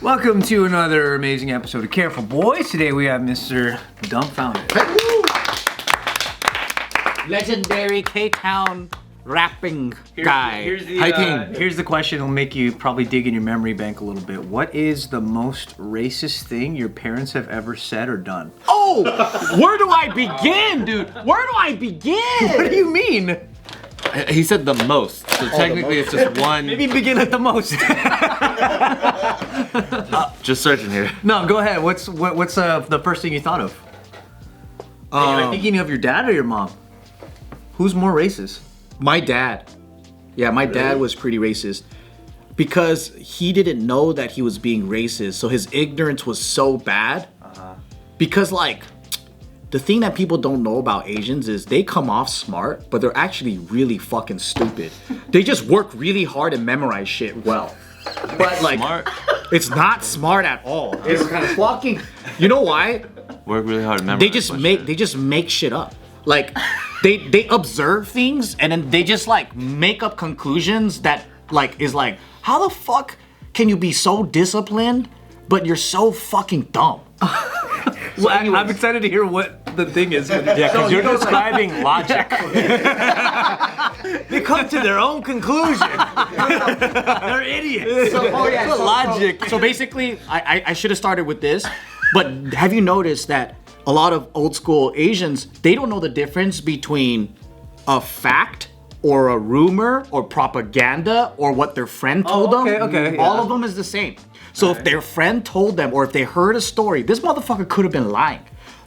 Welcome to another amazing episode of Careful Boys. Today we have Mr. Dumbfoundead. Legendary K-Town rapping guy. Here's the question. It'll make you probably dig in your memory bank a little bit. What is the most racist thing your parents have ever said or done? Oh, where do I begin, dude? Where do I begin? What do you mean? He said the most, so technically it's just one. Maybe begin at the most. Just searching here. No, go ahead. What's the first thing you thought of? Are you thinking of your dad or your mom? Who's more racist? My dad. Yeah, my dad was pretty racist because he didn't know that he was being racist, so his ignorance was so bad. Because like, the thing that people don't know about Asians is they come off smart, but they're actually really fucking stupid. They just work really hard and memorize shit well. But like, Smart. it's not smart at all. It's kind of fucking. You know why? Work really hard to memorize. They just make shit up. Like, they observe things and then they just like make up conclusions that like is like, how the fuck can you be so disciplined, but you're so fucking dumb? Well, I'm excited to hear what the thing is. Yeah, because you're describing logic. They come to their own conclusion. They're idiots. Logic. So basically, I should have started with this, but have you noticed that a lot of old school Asians, they don't know the difference between a fact or a rumor or propaganda or what their friend told them? Okay, All of them is the same. So if their friend told them or if they heard a story, this motherfucker could have been lying.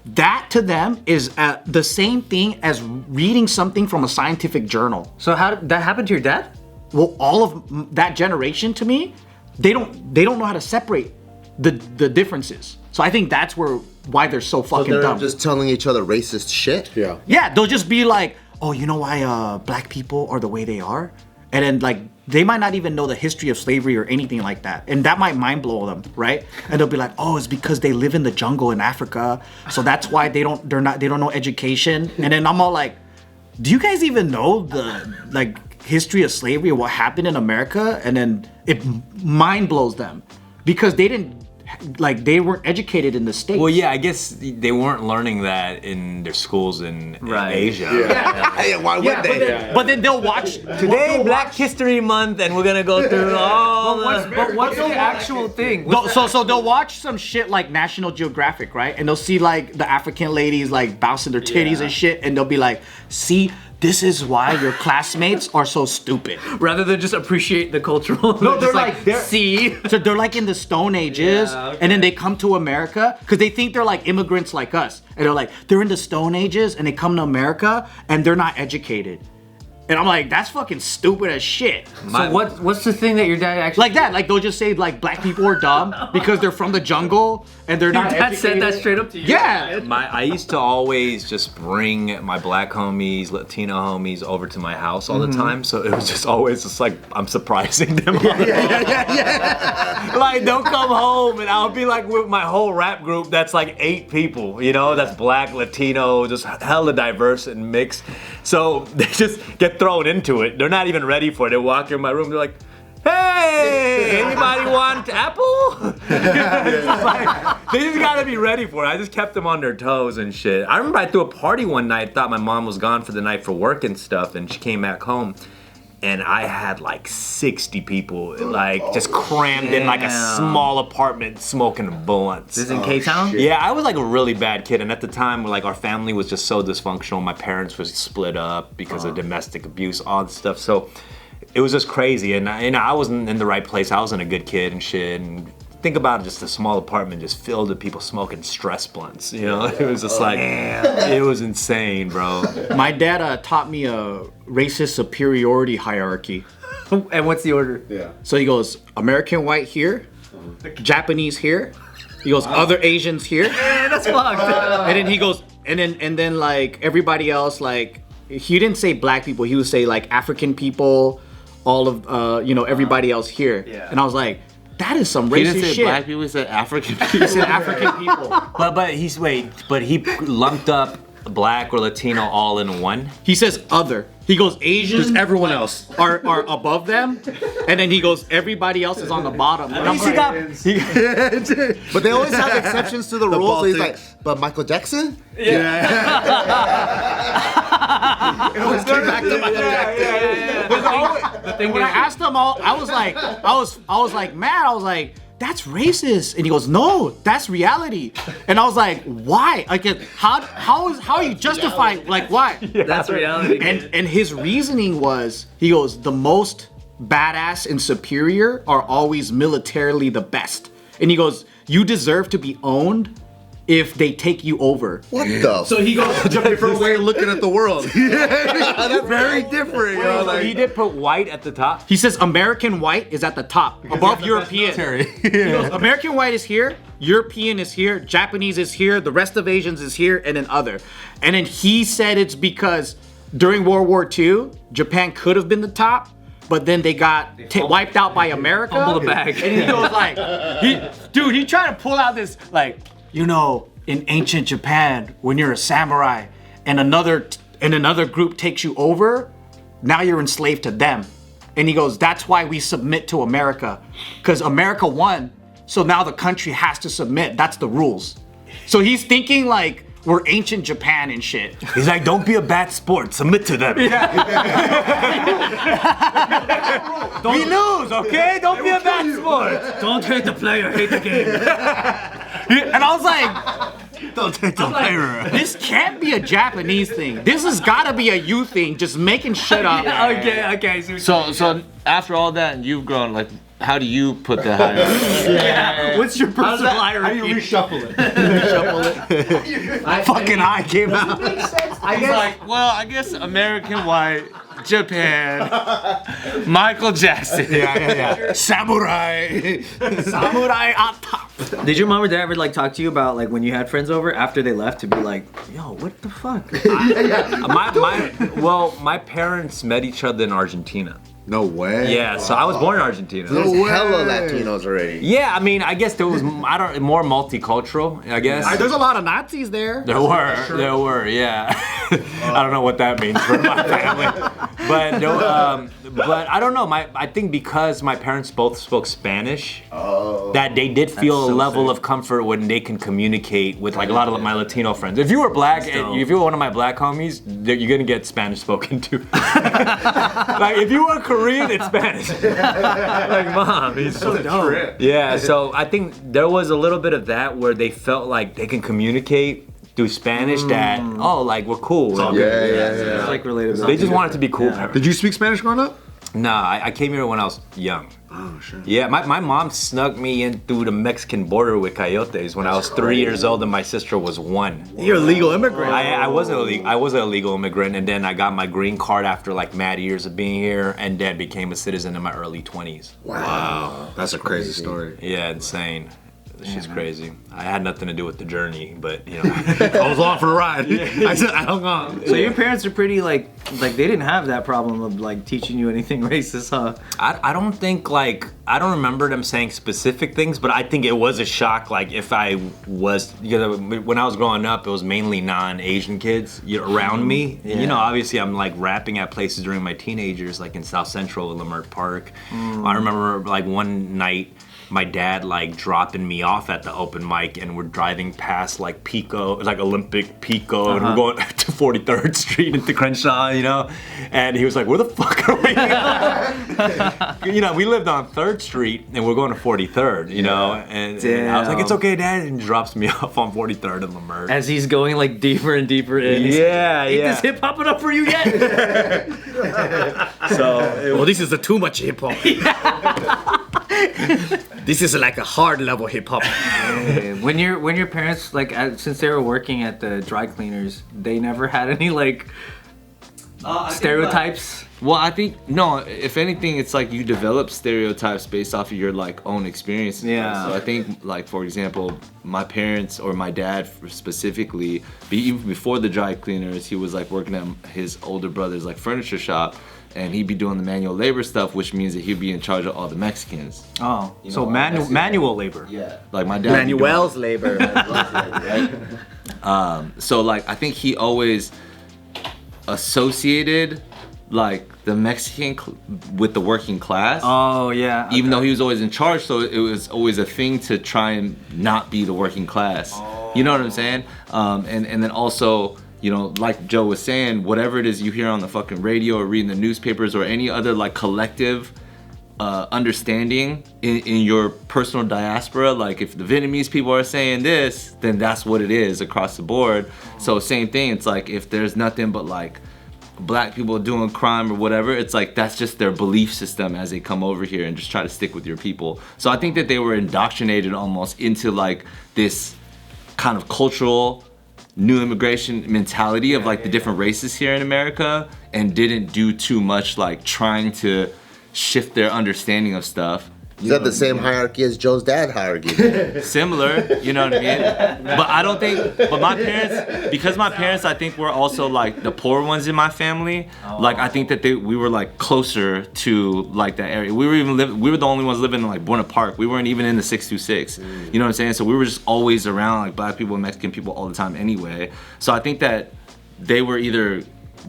That to them is the same thing as reading something from a scientific journal. So how did that happen to your dad? Well, all of that generation to me, they don't know how to separate the differences. So I think that's why they're so fucking they're dumb. just telling each other racist shit. Yeah. Yeah, they'll just be like, oh, you know why black people are the way they are? And then like they might not even know the history of slavery or anything like that. And that might mind blow them, right? And they'll be like, oh, it's because they live in the jungle in Africa. So that's why they don't know education. And then I'm all like, do you guys even know the like history of slavery or what happened in America? And then it mind blows them because they weren't educated in the States. Well, yeah, I guess they weren't learning that in their schools in Asia. Yeah, why would they? But then they'll watch Today, Black History Month, and we're gonna go through all But what's the actual thing? So they'll watch some shit like National Geographic, right? And they'll see like the African ladies like bouncing their titties and shit, and they'll be like, see, this is why your classmates are so stupid. Rather than just appreciate the cultural. No, they're just like, see. So they're like in the Stone Ages, and then they come to America because they think they're like immigrants like us, and they're in the Stone Ages, and they come to America, and they're not educated. And I'm like, that's fucking stupid as shit. So what's the thing that your dad actually Like that, like they'll just say like black people are dumb because they're from the jungle and they're not Your dad educated. said that straight up to you? Yeah. I used to always just bring my black homies, Latino homies over to my house all the time. So it was just always just like I'm surprising them. Like they'll come home and I'll be like with my whole rap group that's like 8 people, you know, that's black, Latino, just hella diverse and mixed. So they just get thrown into it. They're not even ready for it. They walk in my room, they're like, hey, anybody want apple? Like, they just gotta be ready for it. I just kept them on their toes and shit. I remember I threw a party one night, thought my mom was gone for the night for work and stuff, and she came back home. And I had like 60 people, like just crammed in like a small apartment smoking blunts. This is in K-Town? Yeah, I was like a really bad kid, and at the time, like our family was just so dysfunctional. My parents were split up because of domestic abuse, all this stuff. So it was just crazy, and I wasn't in the right place. I wasn't a good kid and shit. And think about it, just a small apartment just filled with people smoking stress blunts. You know, it was just like it was insane, bro. My dad taught me a racist superiority hierarchy. And what's the order? Yeah. So he goes, American white here, Japanese here. He goes, other Asians here. Man, that's fucked. And then he goes, and then like everybody else, like he didn't say black people. He would say like African people, all of everybody else here. Yeah. And I was like, that is some racist shit. He didn't say black people. He said African people. He said African people. But he lumped up black or Latino all in one? He says other. He goes Asian. There's everyone else. Are above them, and then he goes everybody else is on the bottom. And I'm like, But they always have exceptions to the rules. So he's like, but Michael Jackson? It always came back to Michael Jackson. when I asked him all, I was like, man, I was like, that's racist. And he goes, no, that's reality. And I was like, why? Like, how are you justifying? Like, why? That's reality. And his reasoning was, he goes, the most badass and superior are always militarily the best. And he goes, you deserve to be owned if they take you over. What the? So he goes, Different way of looking at the world. That's very different. So he did put white at the top. he says American white is at the top, above European. He goes, American white is here, European is here, Japanese is here, the rest of Asians is here, and then other. And then he said it's because during World War II, Japan could have been the top, but then they got wiped out by America. Fumbled the bag. And he goes like, he tried to pull out this like, you know, in ancient Japan, when you're a samurai and another group takes you over, now you're enslaved to them. And he goes, that's why we submit to America, because America won, so now the country has to submit. That's the rules. So he's thinking like we're ancient Japan and shit. He's like, don't be a bad sport, submit to them. We lose, okay? Don't be a bad sport. Don't hate the player, hate the game. And I was like, Don't take the player. this can't be a Japanese thing. This has got to be a you thing, just making shit up. Okay. So after all that, and you've grown, like, how do you put the hierarchy? What's your personal hierarchy? How do you reshuffle it? Fucking eye came out. I guess American white, Japan, Michael Jackson. Samurai. Samurai on top. Did your mom or dad ever like talk to you about like when you had friends over after they left to be like, yo, what the fuck? My parents met each other in Argentina. No way. Yeah, so I was born in Argentina. There's hella Latinos already. Yeah, I mean, I guess there was more multicultural. I guess There's a lot of Nazis there. there were, yeah. I don't know what that means for my family, but no, but I don't know. I think because my parents both spoke Spanish, that they did feel a level of comfort when they can communicate with like a lot of my Latino friends. If you were black, if you were one of my black homies, you're gonna get Spanish spoken to. Like if you were Korean, it's Spanish. Like, mom, he's so dumb. Yeah, so I think there was a little bit of that where they felt like they can communicate through Spanish that, like, we're cool. Yeah. Like relatable. They just wanted to be cool parents. Did you speak Spanish growing up? Nah, I came here when I was young. Oh, shit. Yeah, my mom snuck me in through the Mexican border with coyotes when I was 3 years old and my sister was 1. You're a legal immigrant. I was an illegal immigrant, and then I got my green card after like mad years of being here, and then became a citizen in my early 20s. Wow. That's a crazy story. Yeah, insane. She's crazy. I had nothing to do with the journey, but you know, I was on for the ride. I hung on. So your parents are pretty like they didn't have that problem of like teaching you anything racist, huh? I don't think like I don't remember them saying specific things, but I think it was a shock. Like if I was, when I was growing up, it was mainly non-Asian kids around me. Yeah. You know, obviously I'm like rapping at places during my teenagers, like in South Central, Lamert Park. I remember like one night, my dad like dropping me off at the open mic, and we're driving past like Pico, like Olympic Pico, and we're going to 43rd Street into Crenshaw, you know, and he was like, where the fuck are we going? You know, we lived on 3rd Street and we're going to 43rd, you know, and I was like, it's okay, Dad, and he drops me off on 43rd and Lamert. As he's going like deeper and deeper in. Ain't this hip hop enough for you yet? Well, this is a too much hip hop. This is like a hard level hip hop. When your parents like since they were working at the dry cleaners, they never had any like stereotypes. Well, I think no. If anything, it's like you develop stereotypes based off of your like own experiences. Yeah. So I think, like for example, my parents or my dad specifically, even before the dry cleaners, he was like working at his older brother's like furniture shop, and he'd be doing the manual labor stuff, which means that he'd be in charge of all the Mexicans. Oh, You so know, manual labor. Yeah. Like my dad. Manuel's labor. Right? So like I think he always associated like the Mexican with the working class. Oh yeah. Even though he was always in charge, so it was always a thing to try and not be the working class. You know what I'm saying? And then also, you know, like Joe was saying, whatever it is you hear on the fucking radio or reading the newspapers or any other like collective understanding in your personal diaspora, like if the Vietnamese people are saying this, then that's what it is across the board. So same thing, it's like if there's nothing but like black people doing crime or whatever, it's like that's just their belief system as they come over here and just try to stick with your people. So I think that they were indoctrinated almost into like this kind of cultural new immigration mentality of like the different races here in America, and didn't do too much like trying to shift their understanding of stuff. Is that the same hierarchy as Joe's dad hierarchy? Similar, you know what I mean? But I don't think, but my parents, because my parents I think were also like the poor ones in my family, like I think that we were like closer to like that area. We were the only ones living in like Buena Park. We weren't even in the 626. You know what I'm saying? So we were just always around like black people and Mexican people all the time anyway. So I think that they were either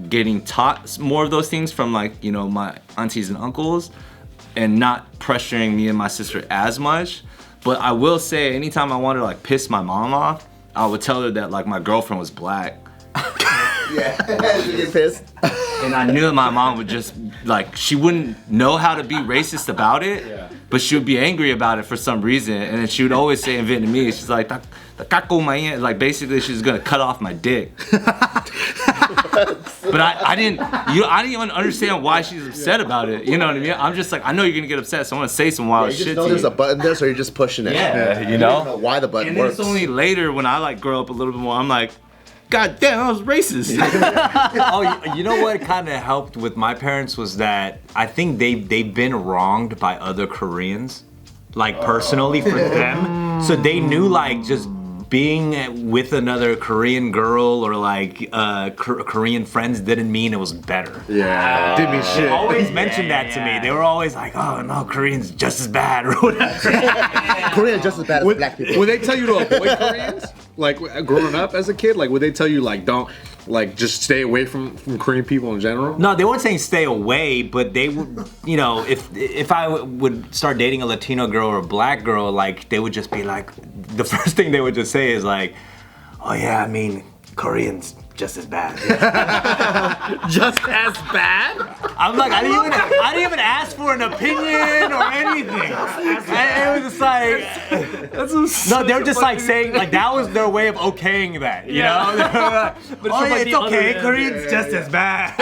getting taught more of those things from like, you know, my aunties and uncles, and not pressuring me and my sister as much. But I will say, anytime I wanted to like piss my mom off, I would tell her that like my girlfriend was black. Yeah, you get pissed. And I knew that my mom would just like, she wouldn't know how to be racist about it, but she would be angry about it for some reason. And then she would always say in Vietnamese, she's like, like basically she's gonna cut off my dick. But I didn't even understand why she's upset about it. You know what I mean? I'm just like, I know you're gonna get upset, so I'm gonna say some wild You just shit know to there's you. a button there, so you're just pushing it. Yeah, you You know? don't know why the button And then works. it's only later when I like grow up a little bit more, I'm like, God damn, I was racist. Oh, you know what kind of helped with my parents was that I think they've been wronged by other Koreans, like personally for them. So they knew like just being with another Korean girl or like Korean friends didn't mean it was better. Yeah. Didn't mean They shit. always mentioned that to me. They were always like, "Oh no, Koreans just as bad," or whatever. Korea is just as bad as black people. Would they tell you to avoid Koreans? Like growing up as a kid, like would they tell you like don't like just stay away from Korean people in general? No, they weren't saying stay away, but they would, you know, if I would start dating a Latino girl or a black girl, like they would just be like, the first thing they would just say is like, "Oh yeah, I mean, Koreans just as bad." Just as bad? I'm like, I didn't even ask for an opinion or anything. It was just like, no, they were just like saying, like that was their way of okaying that, you know? But oh yeah, it's okay, Koreans just as bad.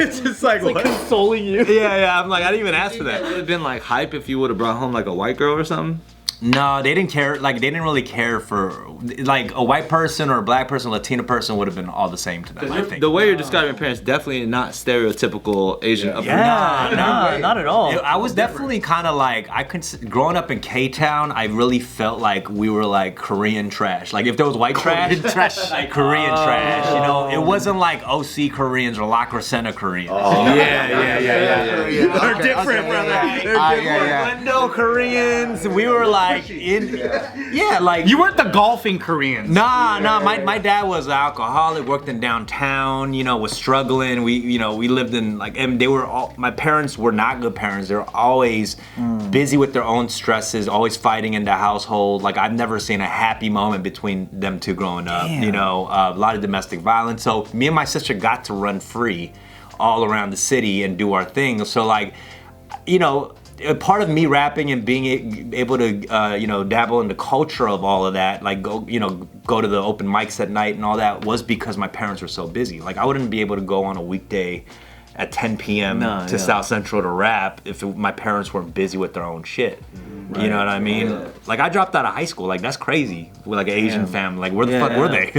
It's just like, what? Consoling you. Yeah, I'm like, I didn't even ask for That that. would have been like hype if you would have brought home like a white girl or something. No, they didn't care. Like, they didn't really care for, like, a white person or a black person, Latino person would have been all the same to them, I think. The way you're describing your parents, definitely not stereotypical Asian upbringing. No, not at all. I was definitely kind of like, growing up in K-Town, I really felt like we were like Korean trash. Like if there was white trash, like Korean trash, you know? It wasn't like OC Koreans or La Crescenta Koreans. Yeah. They're different, brother. They're different. Window Koreans. We were like, like You weren't the golfing Koreans. Nah. My dad was an alcoholic, worked in downtown, you know, was struggling. We lived in like, and they were all, my parents were not good parents. They were always busy with their own stresses, always fighting in the household. Like I've never seen a happy moment between them two growing up. Damn. You know, a lot of domestic violence. So me and my sister got to run free all around the city and do our thing. So like, you know, a part of me rapping and being able to, dabble in the culture of all of that, like go to the open mics at night and all that, was because my parents were so busy. Like I wouldn't be able to go on a weekday at 10 p.m. to South Central to rap if my parents weren't busy with their own shit. You know what I mean? Yeah. Like I dropped out of high school. Like that's crazy. With like an Asian family. Like where the fuck were they?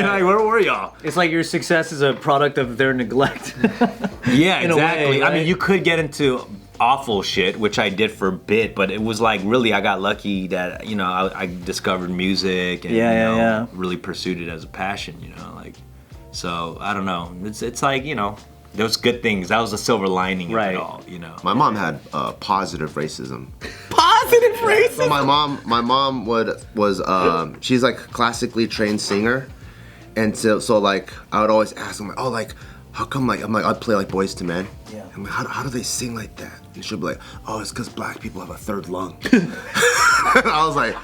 Like where were y'all? It's like your success is a product of their neglect. Yeah, In a exactly. way, I mean, right? you could get into awful shit, which I did for a bit, but it was like really I got lucky that I discovered music and really pursued it as a passion. Like so I don't know. It's like those good things. That was the silver lining of it all. My mom had positive racism. Positive. Positive racist. So my mom was she's like a classically trained singer, and so like I would always ask them like, oh, like how come like I'd play like Boys to Men. Yeah. I'm like, how do they sing like that? And she'd be like, oh, it's because black people have a third lung. I was like,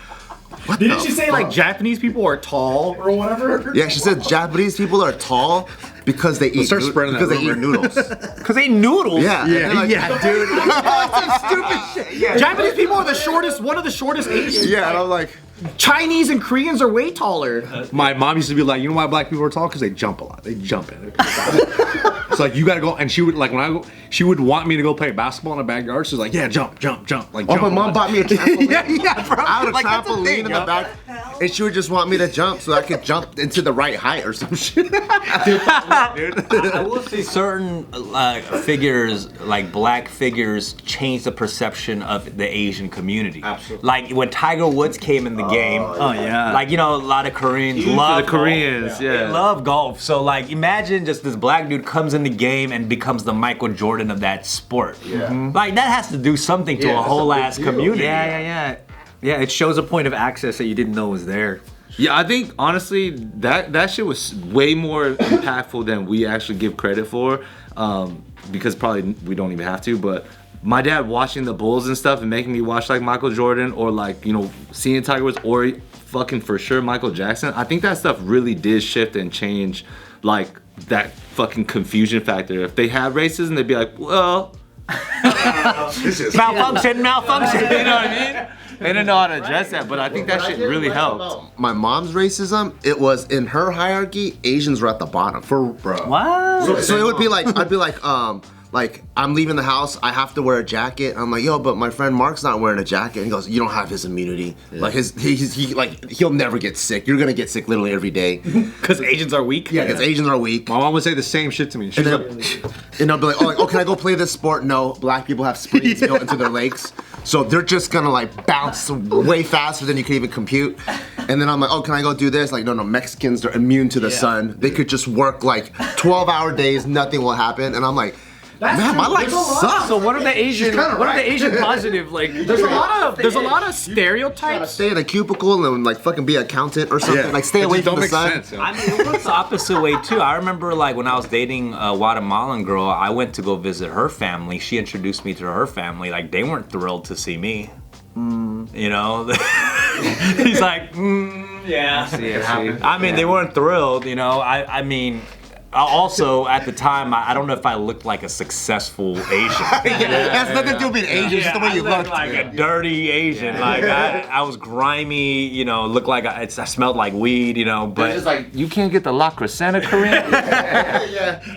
what? Didn't she say like Japanese people are tall or whatever? Yeah, she said Japanese people are tall because they eat noodles. Because they eat noodles? Yeah. Yeah, dude. That's some stupid shit. Yeah. Japanese people are the shortest, one of the shortest Asians. Yeah, and I'm like, Chinese and Koreans are way taller. My mom used to be like, you know why black people are tall? Because they jump a lot. They jump in. It's like you gotta go, and she would like when I go, she would want me to go play basketball in the backyard. She's like, yeah, jump, like. oh, Jump my mom bought me a trampoline. Yeah, bro. I had a Like, that's a trampoline thing, in the back, and she would just want me to jump so I could jump into the right height or some shit. I will say certain figures, like black figures, change the perception of the Asian community. Absolutely. Like when Tiger Woods came in the game. Oh yeah. Like a lot of Koreans love the Koreans, golf. yeah. They love golf. So like imagine just this black dude comes in the game and becomes the Michael Jordan of that sport. Yeah. Like that has to do something to a whole ass community. Yeah. Yeah, it shows a point of access that you didn't know was there. Yeah, I think honestly that shit was way more impactful than we actually give credit for, because probably we don't even have to. But my dad watching the Bulls and stuff and making me watch like Michael Jordan or like seeing Tiger Woods or fucking for sure Michael Jackson. I think that stuff really did shift and change like that fucking confusion factor. If they had racism, they'd be like, well, Malfunction. You know what I mean? they didn't know how to address that. But I think that shit really helped. My mom's racism, it was in her hierarchy, Asians were at the bottom. Wow. So it would be like, I'd be like I'm leaving the house, I have to wear a jacket. I'm like, yo, but my friend Mark's not wearing a jacket. And he goes, you don't have his immunity. Yeah. Like he'll never get sick. You're gonna get sick literally every day. Because Asians are weak? Yeah, because Asians are weak. My mom would say the same shit to me. She's And I'll be like, oh, can I go play this sport? No, black people have springs built into their legs. So they're just gonna like bounce way faster than you can even compute. And then I'm like, oh, can I go do this? Like, no, Mexicans are immune to the sun. They could just work like 12-hour days, nothing will happen. And I'm like, man, my life sucks. So what are the Asian positive like? There's a lot of stereotypes. Stay in a cubicle and like fucking be an accountant or something. Like stay away from the sun. I mean, it works the opposite way too. I remember like when I was dating a Guatemalan girl, I went to go visit her family. She introduced me to her family. Like they weren't thrilled to see me. You know, he's like, yeah. I mean, they weren't thrilled. You know, I mean. Also, at the time, I don't know if I looked like a successful Asian. That's nothing to do with being Asian, just the way you looked. Like a dirty Asian. Like I was grimy, looked like I smelled like weed, but It's just like you can't get the La Crescenta Korean.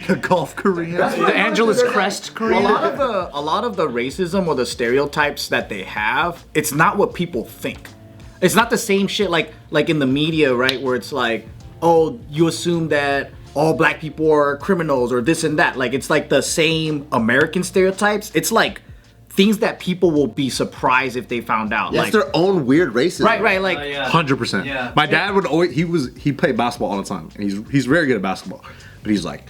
The Gulf Korean. The Angeles Crest Korean. A lot of the racism or the stereotypes that they have, it's not what people think. It's not the same shit like in the media, right? Where it's like, oh, you assume that all black people are criminals or this and that. Like it's like the same American stereotypes. It's like things that people will be surprised if they found out. That's like their own weird racism. Right. Like 100%. Yeah. My dad would always he played basketball all the time, and he's very good at basketball. But he's like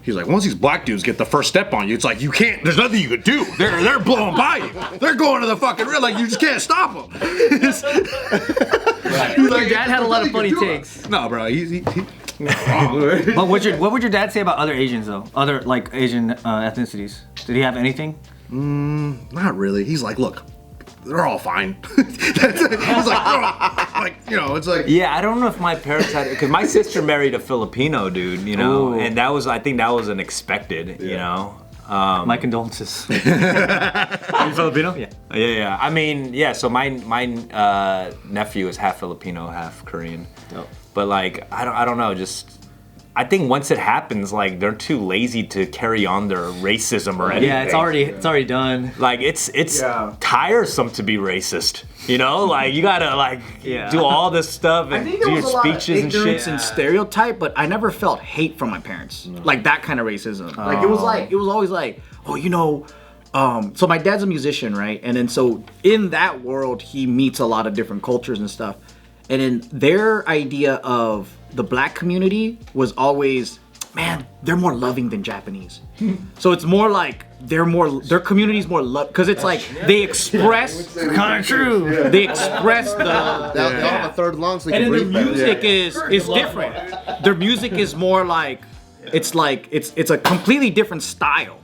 once these black dudes get the first step on you, it's like you can't. There's nothing you can do. They're blowing by you. They're going to the fucking rim. Like you just can't stop them. Your dad had a lot of funny takes. No, bro. He But what would your dad say about other Asians though? Other like Asian ethnicities? Did he have anything? Not really. He's like, look, they're all fine. He's like, it's like. Yeah, I don't know if my parents had, because my sister married a Filipino dude, Ooh. and I think that was unexpected, My condolences. Are you Filipino? Yeah. Yeah. I mean, yeah. So my nephew is half Filipino, half Korean. Dope. But like, I don't know. Just I think once it happens, like they're too lazy to carry on their racism or anything. Yeah, it's already done. Like it's tiresome to be racist. Like you gotta do all this stuff and do your speeches and shit. And stereotype, but I never felt hate from my parents. Like that kind of racism. Like it was always like, oh, so my dad's a musician, right? And then so in that world, he meets a lot of different cultures and stuff. And then their idea of the black community was always, man, they're more loving than Japanese. So it's more like their community's more love because it's like they express Kind of true. they express the They all have a third lung so they and can then their breathe better. music is different. Their music is more like it's a completely different style.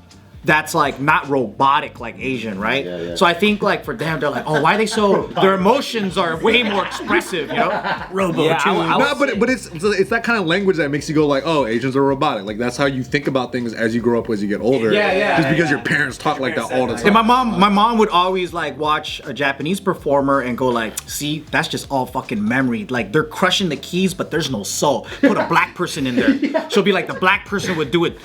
That's like not robotic like Asian, right? Yeah. So I think like for them, they're like, oh, why are they so? Their emotions are way more expressive, you know? Robo Yeah, too. No, but it's that kind of language that makes you go like, oh, Asians are robotic. Like that's how you think about things as you grow up, as you get older. Just because your parents talk like that all the time. And my mom would always like watch a Japanese performer and go like, see, that's just all fucking memory. Like they're crushing the keys, but there's no soul. Put a black person in there. She'll be like, the black person would do it.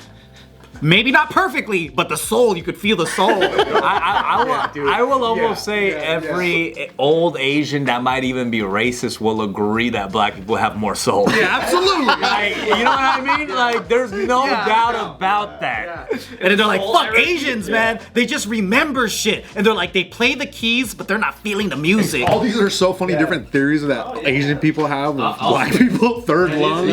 Maybe not perfectly, but the soul, you could feel the soul. I will almost say every old Asian that might even be racist will agree that black people have more soul. Yeah, absolutely. Like, you know what I mean? Like, there's no doubt about that. And then they're like, fuck Asians, man. They just remember shit. And they're like, they play the keys, but they're not feeling the music. All these are so funny different theories that Asian people have with black people, third lung.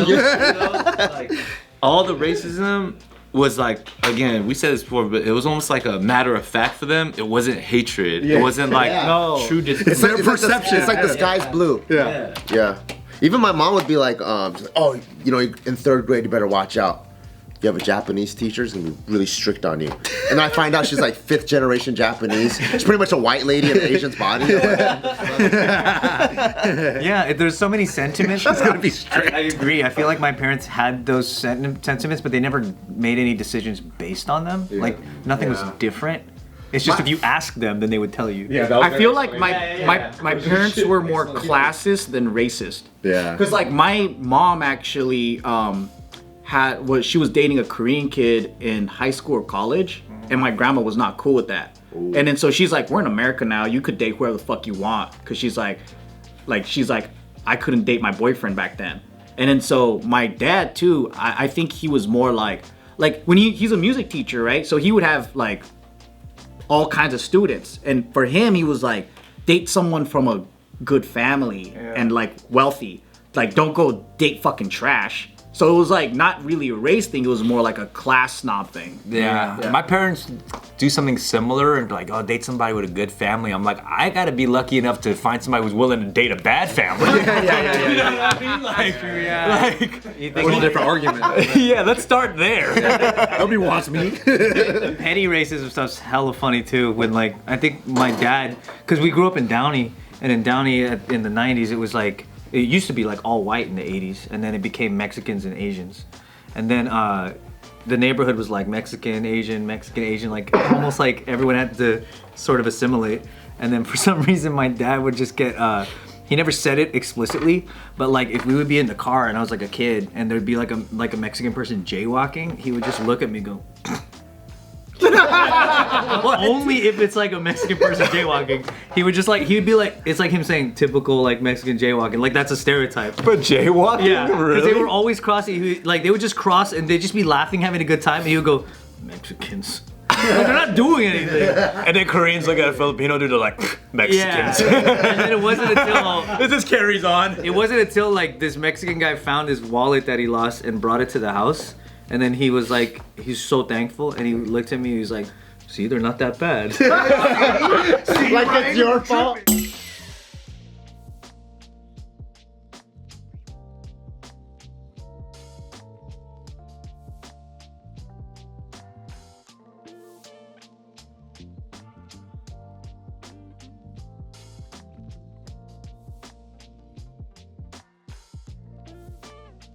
All the racism was like, again, we said this before, but it was almost like a matter of fact for them. It wasn't hatred. It wasn't like true It's like, perception. It's like the sky's blue. Yeah. Even my mom would be like, she's like, oh, you know, in third grade, you better watch out. You have a Japanese teacher, she's gonna be really strict on you. And then I find out she's like 5th generation Japanese. She's pretty much a white lady in an Asian's body. Yeah, there's so many sentiments. She's gonna be strict. I agree. I feel like my parents had those sentiments, but they never made any decisions based on them. Like nothing was different. It's just if you ask them, then they would tell you. I feel like my parents were more classist than racist. Yeah. Because like my mom actually she was dating a Korean kid in high school or college, and my grandma was not cool with that. Ooh. And then so she's like, we're in America now, you could date whoever the fuck you want. Because she's like, I couldn't date my boyfriend back then. And then so my dad too, I think he was more like when he's a music teacher, right? So he would have like all kinds of students. And for him, he was like, date someone from a good family and like wealthy. Like don't go date fucking trash. So it was like not really a race thing, it was more like a class snob thing. Yeah. My parents do something similar and be like, oh, date somebody with a good family. I'm like, I gotta be lucky enough to find somebody who's willing to date a bad family. You know what I mean? Like, That was a different argument. yeah, let's start there. Nobody wants me. Petty racism stuff's hella funny too. When like I think my dad, because we grew up in Downey, and in Downey in the 90s, it was like. It used to be like all white in the 80s, and then it became Mexicans and Asians. And then the neighborhood was like Mexican, Asian, like almost like everyone had to sort of assimilate. And then for some reason my dad would just get, he never said it explicitly, but like if we would be in the car and I was like a kid and there'd be like a Mexican person jaywalking, he would just look at me and go, only if it's like a Mexican person jaywalking. He would be like, it's like him saying typical like Mexican jaywalking. Like that's a stereotype. But jaywalking? Yeah, because Really? they were always crossing. Like they would just cross and they'd just be laughing, having a good time, and he would go, Mexicans. Like, they're not doing anything. And then Koreans look at a Filipino dude, they're like, Mexicans. Yeah. And then it wasn't until This just carries on. it wasn't until like this Mexican guy found his wallet that he lost and brought it to the house. And then he was like, he's so thankful, and he looked at me, he was like, see, they're not that bad. Like it's your fault.